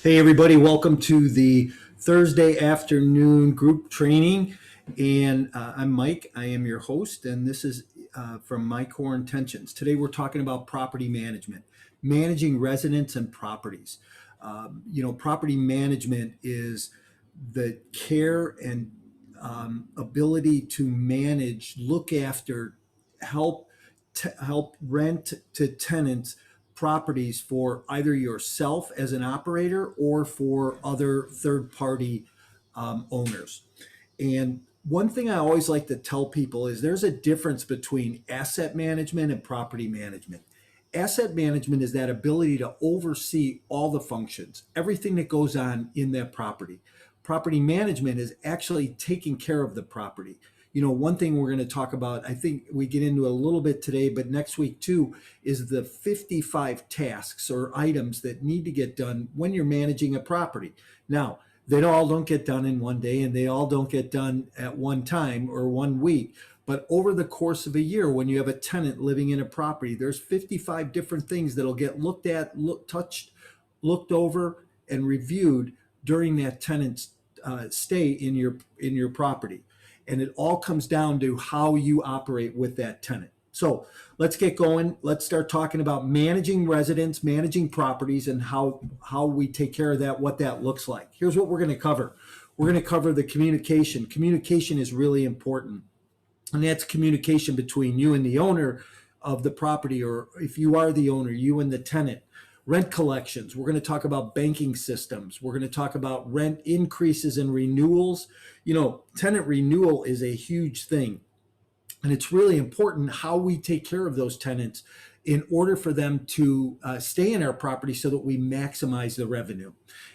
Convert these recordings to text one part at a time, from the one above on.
Hey, everybody, welcome to the Thursday afternoon group training. And I'm Mike. I am your host, and this is from My Core Intentions. Today, we're talking about property management, managing residents and properties. Property management is the care and ability to manage, look after, help help rent to tenants properties for either yourself as an operator or for other third party owners. And one thing I always like to tell people is there's a difference between asset management and property management. Asset management is that ability to oversee all the functions, everything that goes on in that property. Property management is actually taking care of the property. One thing we're going to talk about, I think we get into a little bit today, but next week too, is the 55 tasks or items that need to get done when you're managing a property. Now, they all don't get done in one day, and they all don't get done at one time or one week. But over the course of a year, when you have a tenant living in a property, there's 55 different things that'll get looked at, touched, looked over, and reviewed during that tenant's stay in your property. And it all comes down to how you operate with that tenant. So let's get going. Let's start talking about managing residents, managing properties, and how we take care of that, what that looks like. Here's what we're going to cover. We're going to cover the communication. Communication is really important. And that's communication between you and the owner of the property, or if you are the owner, you and the tenant. Rent collections. We're going to talk about banking systems. We're going to talk about rent increases and renewals. Tenant renewal is a huge thing. And it's really important how we take care of those tenants in order for them to stay in our property so that we maximize the revenue.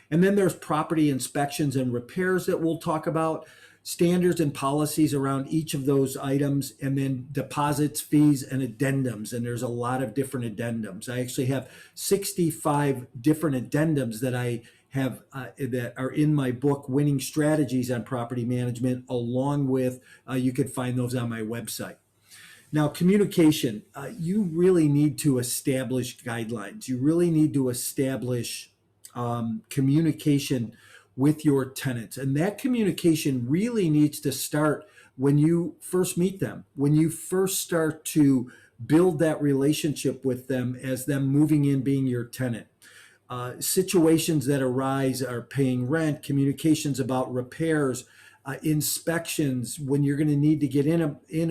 And then there's property inspections and repairs that we'll talk about, standards and policies around each of those items, and then deposits, fees, and addendums. And there's a lot of different addendums. I actually have 65 different addendums that I have that are in my book, Winning Strategies on Property Management, along with, you could find those on my website. Now, communication, you really need to establish guidelines. You really need to establish communication with your tenants. And that communication really needs to start when you first meet them, when you first start to build that relationship with them as them moving in, being your tenant. Situations that arise are paying rent, communications about repairs, inspections, when you're going to need to get in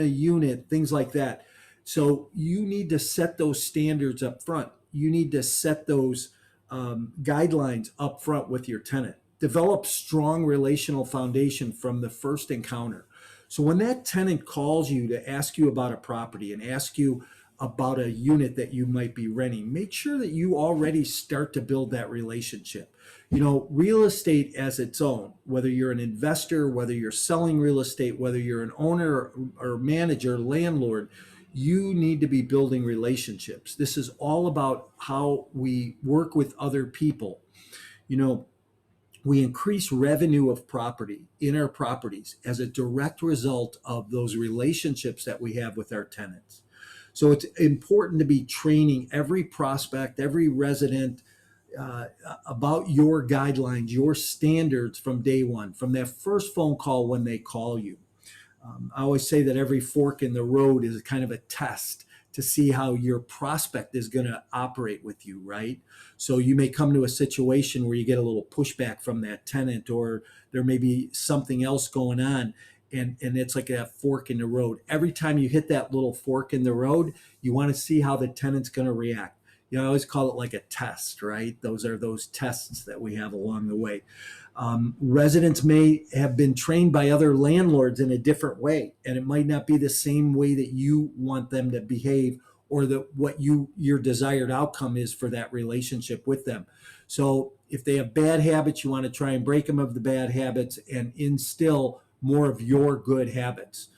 a unit, things like that. So you need to set those standards up front. You need to set those guidelines up front with your tenant. Develop strong relational foundation from the first encounter. So when that tenant calls you to ask you about a property and ask you about a unit that you might be renting, make sure that you already start to build that relationship. Real estate as its own, whether you're an investor, whether you're selling real estate, whether you're an owner or manager, landlord, you need to be building relationships. This is all about how we work with other people. We increase revenue of property in our properties as a direct result of those relationships that we have with our tenants. So it's important to be training every prospect, every resident about your guidelines, your standards from day one, from that first phone call when they call you. I always say that every fork in the road is kind of a test to see how your prospect is going to operate with you, right? So you may come to a situation where you get a little pushback from that tenant, or there may be something else going on, and it's like a fork in the road. Every time you hit that little fork in the road, you want to see how the tenant's going to react. I always call it like a test, right? Those are those tests that we have along the way. Residents may have been trained by other landlords in a different way, and it might not be the same way that you want them to behave, or what your desired outcome is for that relationship with them. So if they have bad habits, you want to try and break them of the bad habits and instill more of your good habits.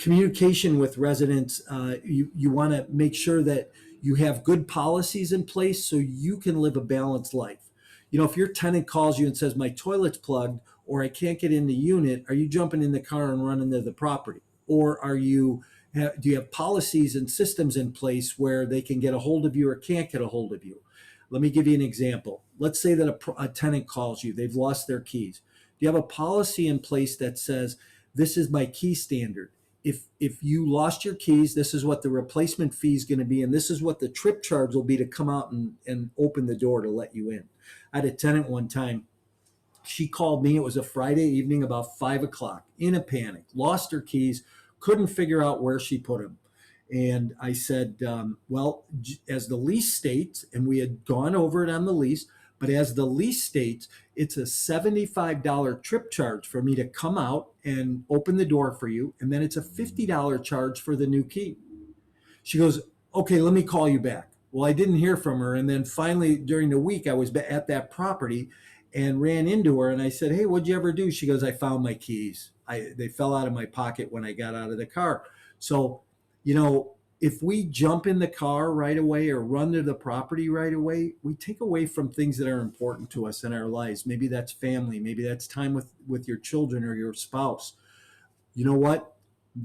Communication with residents, you want to make sure that you have good policies in place so you can live a balanced life. If your tenant calls you and says, my toilet's plugged, or I can't get in the unit, are you jumping in the car and running to the property? Or do you have policies and systems in place where they can get a hold of you or can't get a hold of you? Let me give you an example. Let's say that a tenant calls you, they've lost their keys. Do you have a policy in place that says, this is my key standard? If you lost your keys, this is what the replacement fee is going to be, and this is what the trip charge will be to come out and open the door to let you in. I had a tenant one time. She called me. It was a Friday evening about 5 o'clock, in a panic, lost her keys, couldn't figure out where she put them. And I said, well, as the lease states, and we had gone over it on the lease, but as the lease states, it's a $75 trip charge for me to come out and open the door for you. And then it's a $50 charge for the new key. She goes, okay, let me call you back. Well, I didn't hear from her. And then finally, during the week, I was at that property and ran into her. And I said, hey, what'd you ever do? She goes, I found my keys. They fell out of my pocket when I got out of the car. So, if we jump in the car right away or run to the property right away, we take away from things that are important to us in our lives. Maybe that's family. Maybe that's time with your children or your spouse. You know what?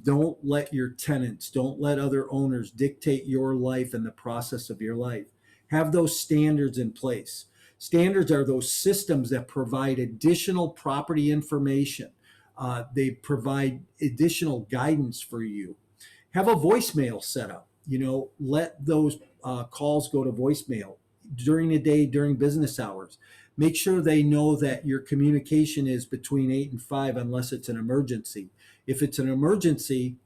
Don't let your tenants, don't let other owners dictate your life and the process of your life. Have those standards in place. Standards are those systems that provide additional property information. They provide additional guidance for you. Have a voicemail set up. Let those calls go to voicemail during the day, during business hours. Make sure they know that your communication is between 8 and 5 unless it's an emergency. If it's an emergency,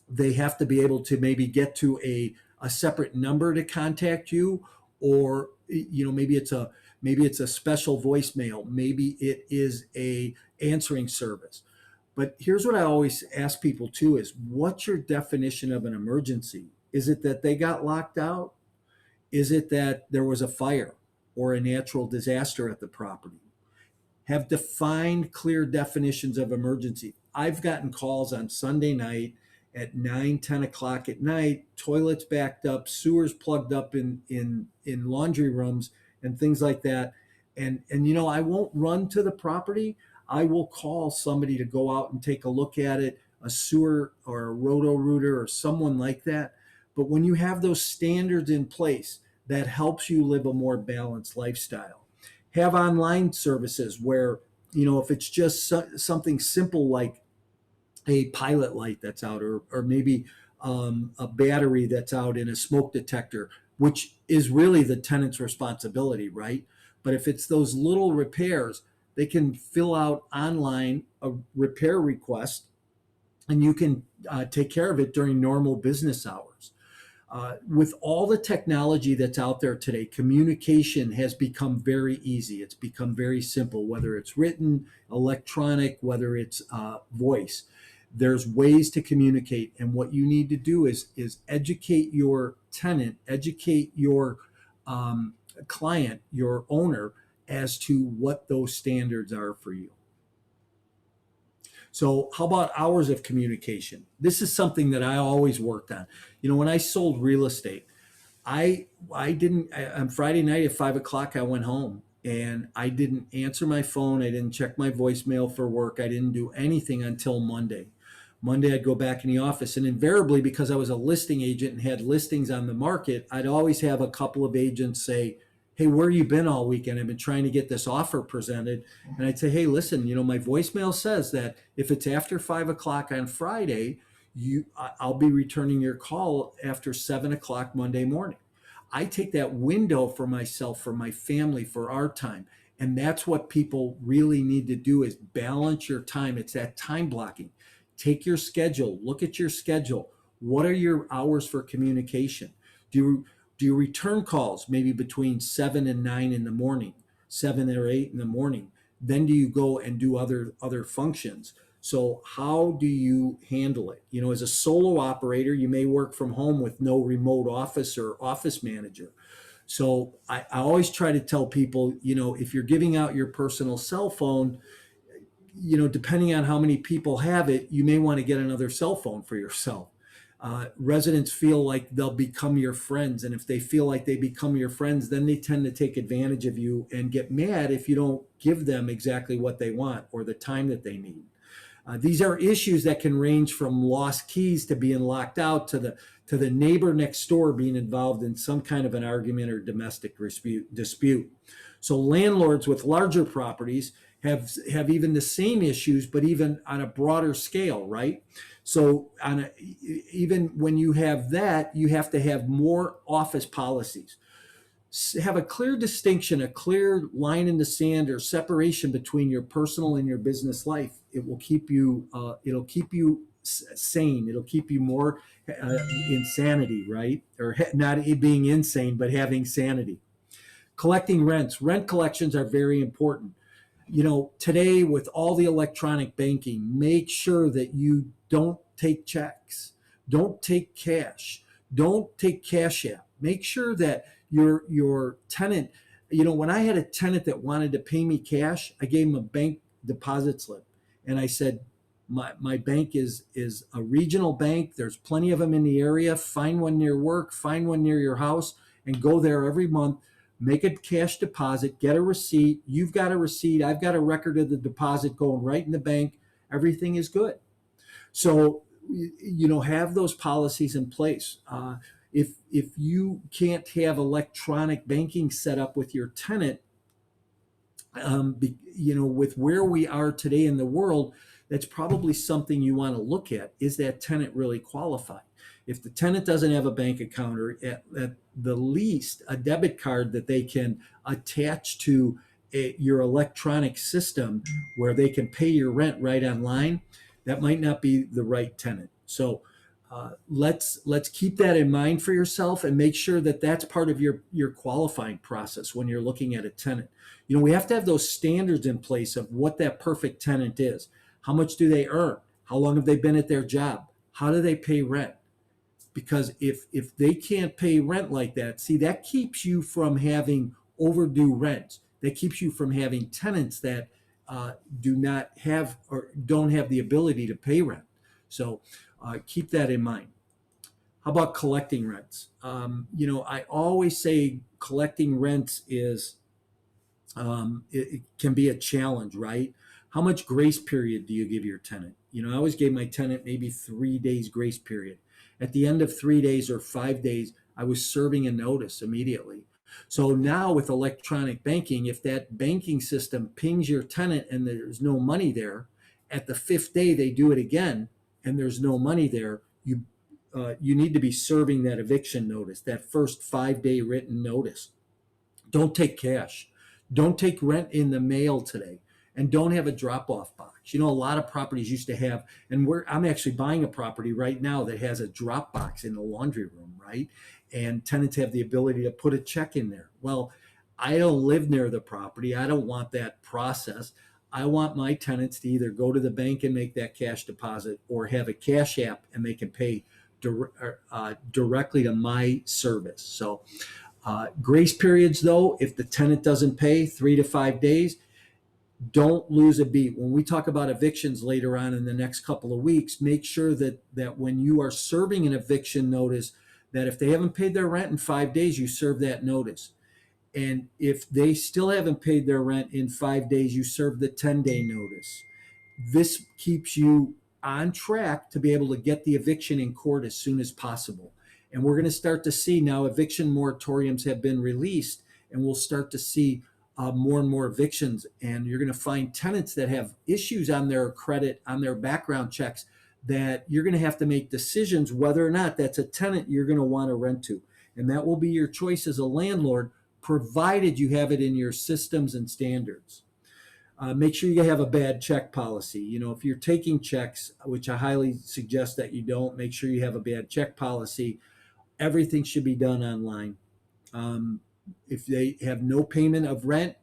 they have to be able to maybe get to a separate number to contact you, or maybe it's a special voicemail. Maybe it is a answering service. But here's what I always ask people too is, what's your definition of an emergency? Is it that they got locked out? Is it that there was a fire or a natural disaster at the property? Have defined, clear definitions of emergency. I've gotten calls on Sunday night at 9, 10 o'clock at night, toilets backed up, sewers plugged up in laundry rooms and things like that. And I won't run to the property. I will call somebody to go out and take a look at it, a sewer or a roto-rooter or someone like that. But when you have those standards in place, that helps you live a more balanced lifestyle. Have online services where, if it's just something simple like a pilot light that's out, or maybe a battery that's out in a smoke detector, which is really the tenant's responsibility, right? But if it's those little repairs, they can fill out online a repair request, and you can take care of it during normal business hours. With all the technology that's out there today, communication has become very easy. It's become very simple, whether it's written, electronic, whether it's voice. There's ways to communicate, and what you need to do is educate your tenant, educate your client, your owner, as to what those standards are for you. So how about hours of communication? This is something that I always worked on. When I sold real estate, I didn't, on Friday night at 5 o'clock, I went home and I didn't answer my phone. I didn't check my voicemail for work. I didn't do anything until Monday. Monday, I'd go back in the office, and invariably, because I was a listing agent and had listings on the market, I'd always have a couple of agents say, hey, where you been all weekend? I've been trying to get this offer presented. And I'd say, hey, listen, my voicemail says that if it's after 5 o'clock on Friday, I'll be returning your call after 7 o'clock Monday morning. I take that window for myself, for my family, for our time. And that's what people really need to do, is balance your time. It's that time blocking. Take your schedule, look at your schedule. What are your hours for communication? Do you return calls maybe between 7 and 9 in the morning, 7 or 8 in the morning? Then do you go and do other functions? So how do you handle it? As a solo operator, you may work from home with no remote office or office manager. So I always try to tell people, if you're giving out your personal cell phone, depending on how many people have it, you may want to get another cell phone for yourself. Residents feel like they'll become your friends. And if they feel like they become your friends, then they tend to take advantage of you and get mad if you don't give them exactly what they want or the time that they need. These are issues that can range from lost keys to being locked out to the neighbor next door being involved in some kind of an argument or domestic dispute. So landlords with larger properties have even the same issues, but even on a broader scale, right? So even when you have that, you have to have more office policies. Have a clear distinction, a clear line in the sand or separation between your personal and your business life. It will keep you. It'll keep you sane. It'll keep you more insanity, right? Or not being insane, but having sanity. Collecting rents. Rent collections are very important. Today with all the electronic banking, make sure that you don't take checks, don't take cash, don't take cash app. Make sure that your tenant, when I had a tenant that wanted to pay me cash, I gave him a bank deposit slip, and I said, my bank is a regional bank. There's plenty of them in the area. Find one near work, find one near your house, and go there every month. Make a cash deposit, get a receipt. You've got a receipt. I've got a record of the deposit going right in the bank. Everything is good. So, have those policies in place. If you can't have electronic banking set up with your tenant, with where we are today in the world, that's probably something you want to look at. Is that tenant really qualified? If the tenant doesn't have a bank account, or at the least a debit card that they can attach to your electronic system where they can pay your rent right online, that might not be the right tenant. So let's keep that in mind for yourself, and make sure that that's part of your qualifying process when you're looking at a tenant. We have to have those standards in place of what that perfect tenant is. How much do they earn? How long have they been at their job? How do they pay rent? Because if they can't pay rent like that, see, that keeps you from having overdue rent. That keeps you from having tenants that do not have or don't have the ability to pay rent. So keep that in mind. How about collecting rents? I always say collecting rents is it can be a challenge, right? How much grace period do you give your tenant? I always gave my tenant maybe 3 days grace period. At the end of 3 days or 5 days, I was serving a notice immediately. So now with electronic banking, if that banking system pings your tenant and there's no money there, at the 5th day they do it again and there's no money there, you need to be serving that eviction notice, that first 5-day written notice. Don't take cash. Don't take rent in the mail today. And don't have a drop-off box. A lot of properties used to have, and I'm actually buying a property right now that has a drop box in the laundry room, right? And tenants have the ability to put a check in there. Well, I don't live near the property. I don't want that process. I want my tenants to either go to the bank and make that cash deposit, or have a cash app and they can pay directly to my service. So grace periods, though, if the tenant doesn't pay 3 to 5 days, don't lose a beat. When we talk about evictions later on in the next couple of weeks, make sure that when you are serving an eviction notice, that if they haven't paid their rent in 5 days, you serve that notice. And if they still haven't paid their rent in 5 days, you serve the 10-day notice. This keeps you on track to be able to get the eviction in court as soon as possible. And we're going to start to see now eviction moratoriums have been released, and we'll start to see more and more evictions, and you're going to find tenants that have issues on their credit, on their background checks, that you're going to have to make decisions whether or not that's a tenant you're going to want to rent to. And that will be your choice as a landlord, provided you have it in your systems and standards. Make sure you have a bad check policy. If you're taking checks, which I highly suggest that you don't, make sure you have a bad check policy. Everything should be done online. If they have no payment of rent,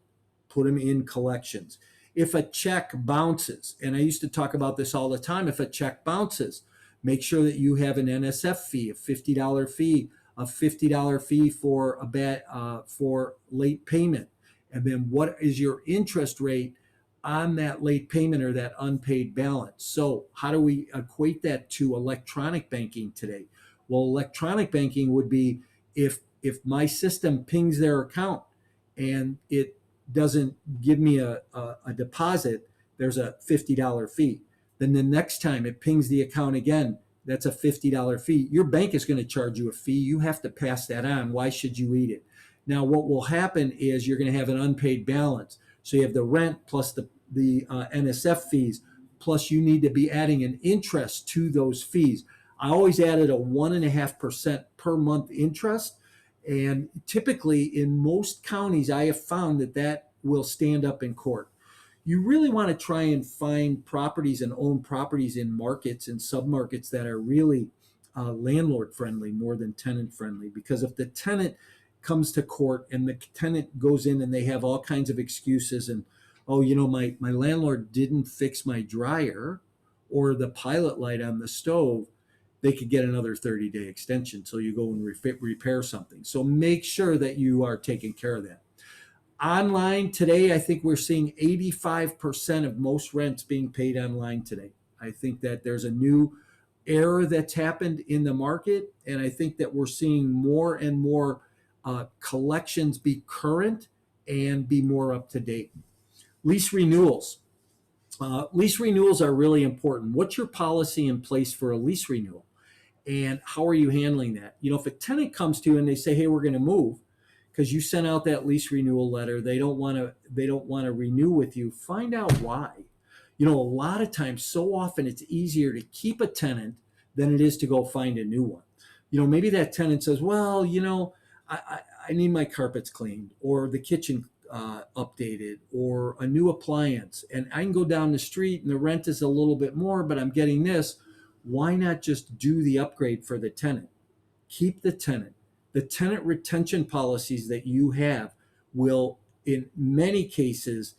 put them in collections. If a check bounces, and I used to talk about this all the time, if a check bounces, make sure that you have an NSF fee, a $50 fee for late payment. And then what is your interest rate on that late payment or that unpaid balance? So how do we equate that to electronic banking today? Well, electronic banking would be if my system pings their account and it doesn't give me a deposit, there's a $50 fee. Then the next time it pings the account again, that's a $50 fee. Your bank is going to charge you a fee. You have to pass that on. Why should you eat it? Now, what will happen is you're going to have an unpaid balance. So you have the rent plus the NSF fees, plus you need to be adding an interest to those fees. I always added a 1.5% per month interest. And typically in most counties, I have found that will stand up in court. You really want to try and find properties and own properties in markets and submarkets that are really landlord friendly more than tenant friendly. Because if the tenant comes to court and the tenant goes in and they have all kinds of excuses and, oh, my landlord didn't fix my dryer or the pilot light on the stove, they could get another 30-day extension. So you go and repair something. So make sure that you are taking care of that. Online today, I think we're seeing 85% of most rents being paid online today. I think that there's a new era that's happened in the market, and I think that we're seeing more and more collections be current and be more up to date. Lease renewals. Lease renewals are really important. What's your policy in place for a lease renewal? And how are you handling that? If a tenant comes to you and they say, hey, we're going to move, because you sent out that lease renewal letter, they don't want to renew with you. Find out why. A lot of times, so often it's easier to keep a tenant than it is to go find a new one. Maybe that tenant says, well, I need my carpets cleaned or the kitchen updated or a new appliance, and I can go down the street and the rent is a little bit more, but I'm getting this. Why not just do the upgrade for the tenant? Keep the tenant. The tenant retention policies that you have will, in many cases,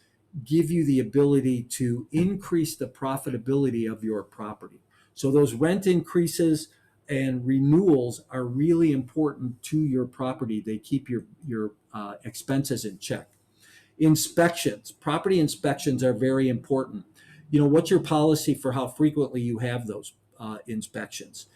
give you the ability to increase the profitability of your property. So those rent increases and renewals are really important to your property. They keep your expenses in check. Inspections, property inspections are very important. What's your policy for how frequently you have those inspections?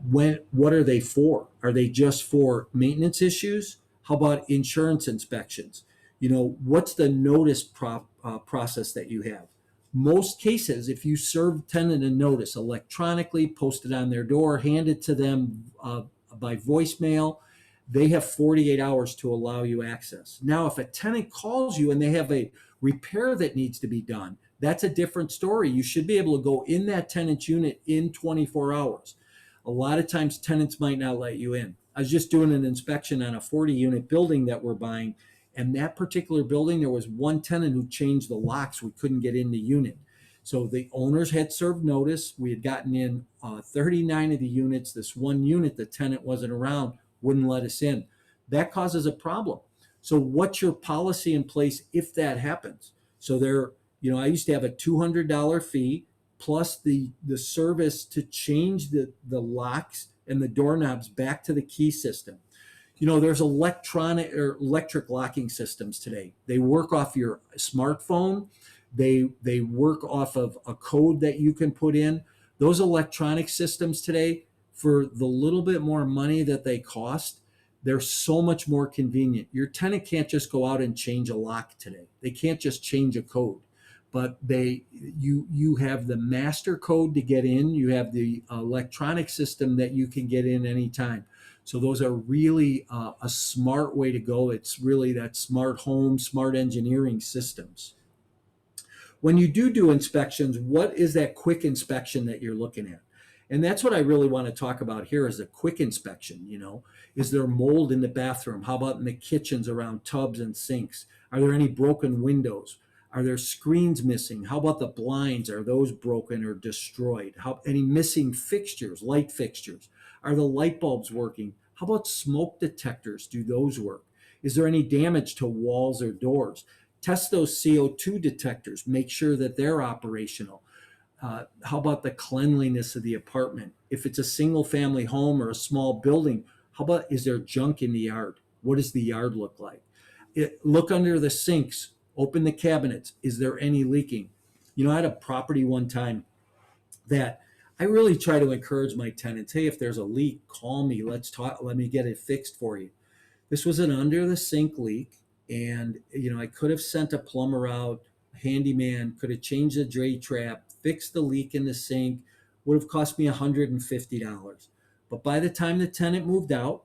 What are they for? Are they just for maintenance issues? How about insurance inspections? What's the notice process that you have? Most cases, if you serve tenant a notice electronically, post it on their door, hand it to them by voicemail, they have 48 hours to allow you access. Now, if a tenant calls you and they have a repair that needs to be done, that's a different story. You should be able to go in that tenant's unit in 24 hours. A lot of times tenants might not let you in. I was just doing an inspection on a 40-unit building that we're buying, and that particular building, there was one tenant who changed the locks. We couldn't get in the unit. So the owners had served notice. We had gotten in 39 of the units. This one unit, the tenant wasn't around, wouldn't let us in. That causes a problem. So what's your policy in place if that happens? So I used to have a $200 fee plus the service to change the locks and the doorknobs back to the key system. There's electronic or electric locking systems today. They work off your smartphone. They work off of a code that you can put in. Those electronic systems today, for the little bit more money that they cost, they're so much more convenient. Your tenant can't just go out and change a lock today. They can't just change a code. But you have the master code to get in. You have the electronic system that you can get in anytime. So those are really a smart way to go. It's really that smart home, smart engineering systems. When you do inspections, what is that quick inspection that you're looking at? And that's what I really want to talk about here is a quick inspection. Is there mold in the bathroom? How about in the kitchens around tubs and sinks? Are there any broken windows? Are there screens missing? How about the blinds? Are those broken or destroyed? Any missing fixtures, light fixtures? Are the light bulbs working? How about smoke detectors? Do those work? Is there any damage to walls or doors? Test those CO2 detectors. Make sure that they're operational. How about the cleanliness of the apartment? If it's a single family home or a small building, how about, is there junk in the yard? What does the yard look like? Look under the sinks. Open the cabinets. Is there any leaking? I had a property one time that I really try to encourage my tenants. Hey, if there's a leak, call me. Let's talk. Let me get it fixed for you. This was an under the sink leak. And, I could have sent a plumber out, a handyman, could have changed the drain trap, fix the leak in the sink. Would have cost me $150. But by the time the tenant moved out,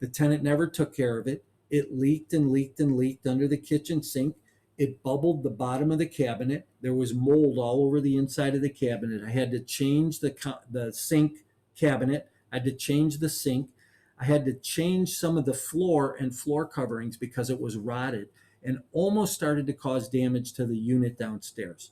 the tenant never took care of it. It leaked and leaked and leaked under the kitchen sink. It bubbled the bottom of the cabinet. There was mold all over the inside of the cabinet. I had to change the sink cabinet. I had to change the sink. I had to change some of the floor and floor coverings because it was rotted and almost started to cause damage to the unit downstairs.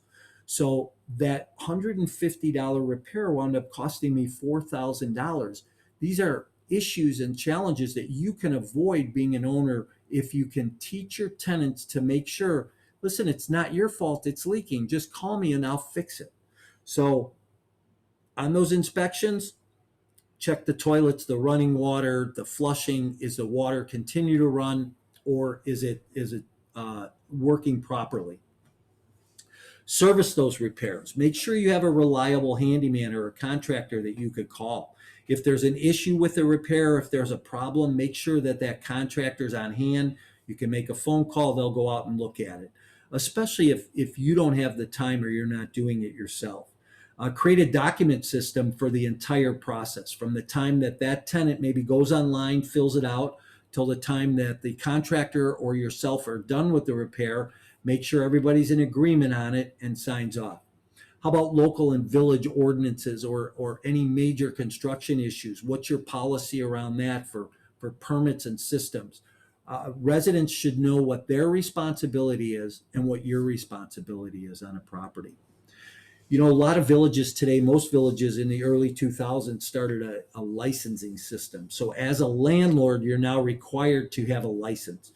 So that $150 repair wound up costing me $4,000. These are issues and challenges that you can avoid being an owner if you can teach your tenants to make sure, listen, it's not your fault it's leaking. Just call me and I'll fix it. So on those inspections, check the toilets, the running water, the flushing. Is the water continue to run, or is it working properly? Service those repairs. Make sure you have a reliable handyman or a contractor that you could call. If there's an issue with the repair, if there's a problem, make sure that that contractor's on hand. You can make a phone call, they'll go out and look at it, especially if you don't have the time or you're not doing it yourself. Create a document system for the entire process, from the time that that tenant maybe goes online, fills it out, till the time that the contractor or yourself are done with the repair. Make sure everybody's in agreement on it and signs off. How about local and village ordinances or any major construction issues? What's your policy around that for permits and systems? Residents should know what their responsibility is and what your responsibility is on a property. You know, a lot of villages today, most villages in the early 2000s started a licensing system. So as a landlord, you're now required to have a license.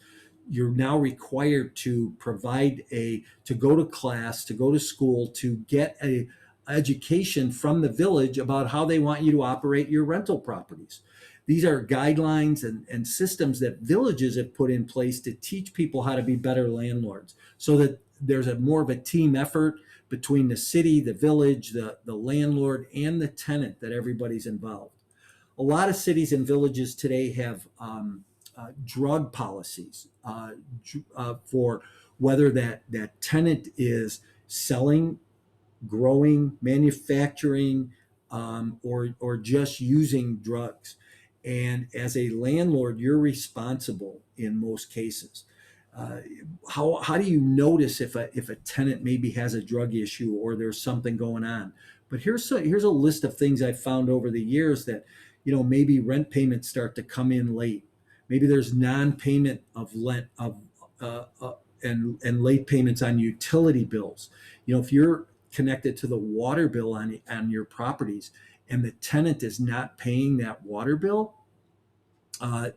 You're now required to to go to class, to go to school, to get a education from the village about how they want you to operate your rental properties. These are guidelines and systems that villages have put in place to teach people how to be better landlords, so that there's more of a team effort between the city, the village, the landlord, and the tenant, that everybody's involved. A lot of cities and villages today have drug policies for whether that tenant is selling, growing, manufacturing, or just using drugs. And as a landlord, you're responsible in most cases. How do you notice if a tenant maybe has a drug issue or there's something going on? But here's a list of things I've found over the years that, maybe rent payments start to come in late. Maybe there's non-payment of and late payments on utility bills. If you're connected to the water bill on your properties and the tenant is not paying that water bill,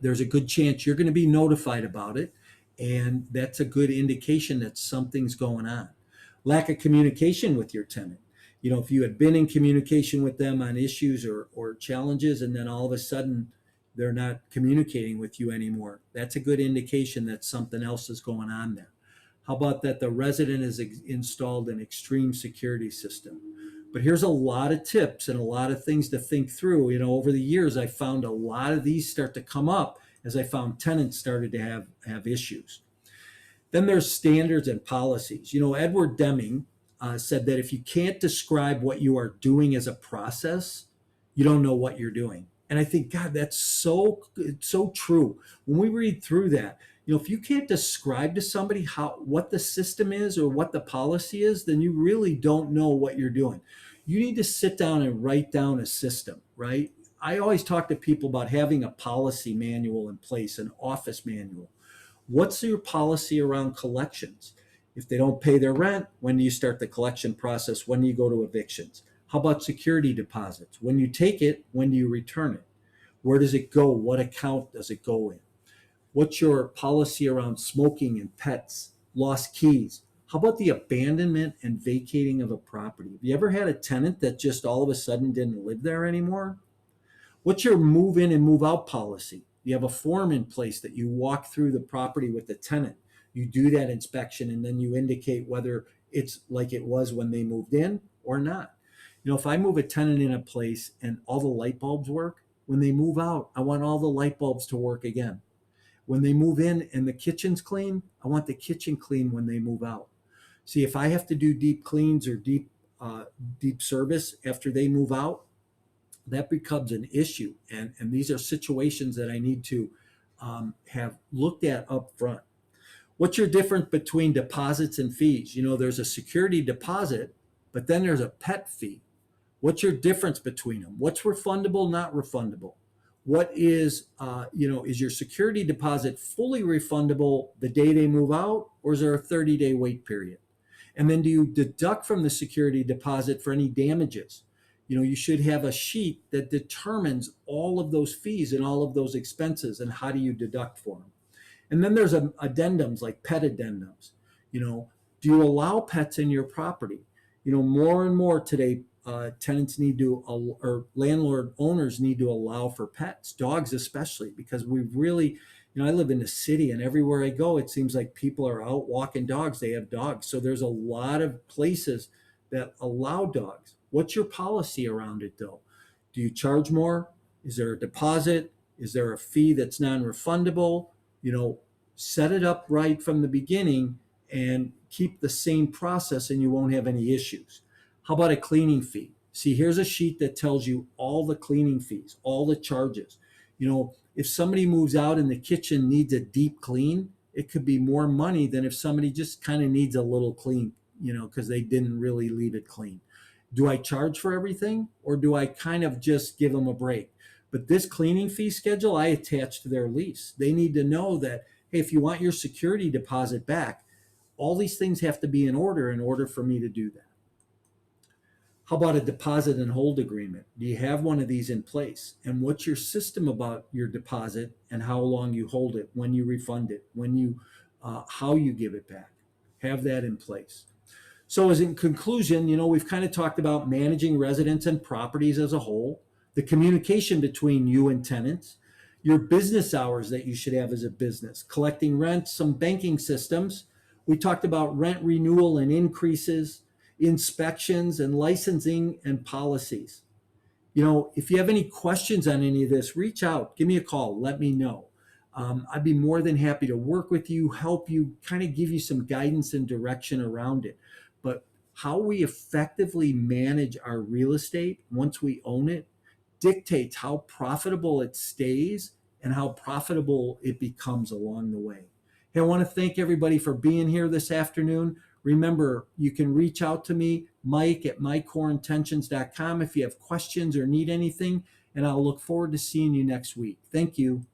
there's a good chance you're going to be notified about it. And that's a good indication that something's going on. Lack of communication with your tenant. If you had been in communication with them on issues or challenges, and then all of a sudden they're not communicating with you anymore, that's a good indication that something else is going on there. How about that the resident has installed an extreme security system? But here's a lot of tips and a lot of things to think through. Over the years, I found a lot of these start to come up as I found tenants started to have issues. Then there's standards and policies. Edward Deming said that if you can't describe what you are doing as a process, you don't know what you're doing. And I think, God, that's so true. When we read through that, if you can't describe to somebody what the system is or what the policy is, then you really don't know what you're doing. You need to sit down and write down a system, right? I always talk to people about having a policy manual in place, an office manual. What's your policy around collections? If they don't pay their rent, when do you start the collection process? When do you go to evictions? How about security deposits? When you take it, when do you return it? Where does it go? What account does it go in? What's your policy around smoking and pets, lost keys? How about the abandonment and vacating of a property? Have you ever had a tenant that just all of a sudden didn't live there anymore? What's your move in and move out policy? You have a form in place that you walk through the property with the tenant. You do that inspection and then you indicate whether it's like it was when they moved in or not. If I move a tenant in a place and all the light bulbs work, when they move out, I want all the light bulbs to work again. When they move in and the kitchen's clean, I want the kitchen clean when they move out. See, if I have to do deep cleans or deep deep service after they move out, that becomes an issue. And these are situations that I need to have looked at up front. What's your difference between deposits and fees? There's a security deposit, but then there's a pet fee. What's your difference between them? What's refundable, not refundable? What is your security deposit fully refundable the day they move out, or is there a 30-day wait period? And then do you deduct from the security deposit for any damages? You should have a sheet that determines all of those fees and all of those expenses, and how do you deduct for them? And then there's addendums, like pet addendums. Do you allow pets in your property? More and more today, tenants need to, or landlord owners need to allow for pets, dogs especially, because we've really, I live in the city, and everywhere I go, it seems like people are out walking dogs. They have dogs. So there's a lot of places that allow dogs. What's your policy around it, though? Do you charge more? Is there a deposit? Is there a fee that's non-refundable? Set it up right from the beginning and keep the same process, and you won't have any issues. How about a cleaning fee? See, here's a sheet that tells you all the cleaning fees, all the charges. If somebody moves out and the kitchen needs a deep clean, it could be more money than if somebody just kind of needs a little clean, because they didn't really leave it clean. Do I charge for everything, or do I kind of just give them a break? But this cleaning fee schedule I attach to their lease. They need to know that, hey, if you want your security deposit back, all these things have to be in order for me to do that. How about a deposit and hold agreement? Do you have one of these in place? And what's your system about your deposit and how long you hold it, when you refund it, how you give it back? Have that in place. So as in conclusion, we've kind of talked about managing residents and properties as a whole, the communication between you and tenants, your business hours that you should have as a business, collecting rent, some banking systems. We talked about rent renewal and increases, inspections and licensing and policies. If you have any questions on any of this, reach out, give me a call, let me know. I'd be more than happy to work with you, help you, kind of give you some guidance and direction around it. But how we effectively manage our real estate once we own it dictates how profitable it stays and how profitable it becomes along the way. Hey, I want to thank everybody for being here this afternoon. Remember, you can reach out to me, Mike at mycoreintentions.com, if you have questions or need anything, and I'll look forward to seeing you next week. Thank you.